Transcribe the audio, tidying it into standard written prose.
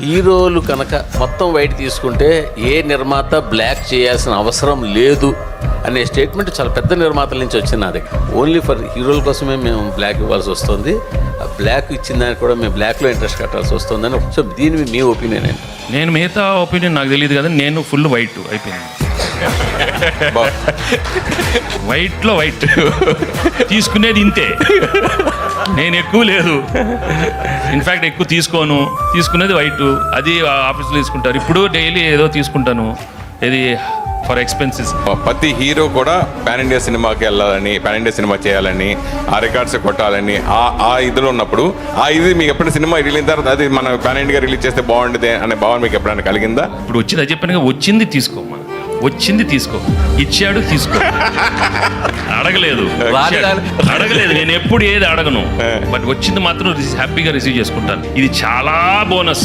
హీరోలు కనుక మొత్తం వైట్ తీసుకుంటే ఏ నిర్మాత బ్లాక్ చేయాల్సిన అవసరం లేదు అనే స్టేట్మెంట్ చాలా పెద్ద నిర్మాతల నుంచి వచ్చింది నా దగ్గర. ఓన్లీ ఫర్ హీరోల కోసమే మేము బ్లాక్ ఇవ్వాల్సి వస్తుంది, ఆ బ్లాక్ ఇచ్చిన దానికి కూడా మేము బ్లాక్లో ఇంట్రెస్ట్ కట్టాల్సి వస్తుందని. సో దీని మీ ఒపీనియన్ ఏంటి? నేను మిగతా ఒపీనియన్ నాకు తెలియదు కదా, నేను ఫుల్ వైట్ అయిపోయింది. వైట్లో వైట్ తీసుకునేది ఇంతే, నేను ఎక్కువ లేదు, ఇన్ఫ్యాక్ట్ ఎక్కువ తీసుకునేది వైట్. అది ఆఫీస్లో తీసుకుంటారు. ఇప్పుడు డైలీ ఏదో తీసుకుంటాను, ఇది ఫర్ ఎక్స్పెన్సెస్. ప్రతి హీరో కూడా పాన్ ఇండియా సినిమాకి వెళ్ళాలని, పాన్ ఇండియా సినిమా చేయాలని, ఆ రికార్డ్స్ కొట్టాలని ఆ ఇదిలో ఉన్నప్పుడు ఇది మీకు ఎప్పుడైనా సినిమా రిలీజ్ తర్వాత అది మన పాన్ ఇండియా రిలీజ్ చేస్తే బాగుంటుంది అనే భావన మీకు ఎప్పుడైనా కలిగిందా? ఇప్పుడు వచ్చింది అది చెప్పాను, వచ్చింది తీసుకోమా, వచ్చింది తీసుకో, ఇచ్చాడు తీసుకో, అడగలేదు. నేను ఎప్పుడు ఏది అడగను, బట్ వచ్చింది మాత్రం హ్యాపీగా రిసీవ్ చేసుకుంటాను. ఇది చాలా బోనస్.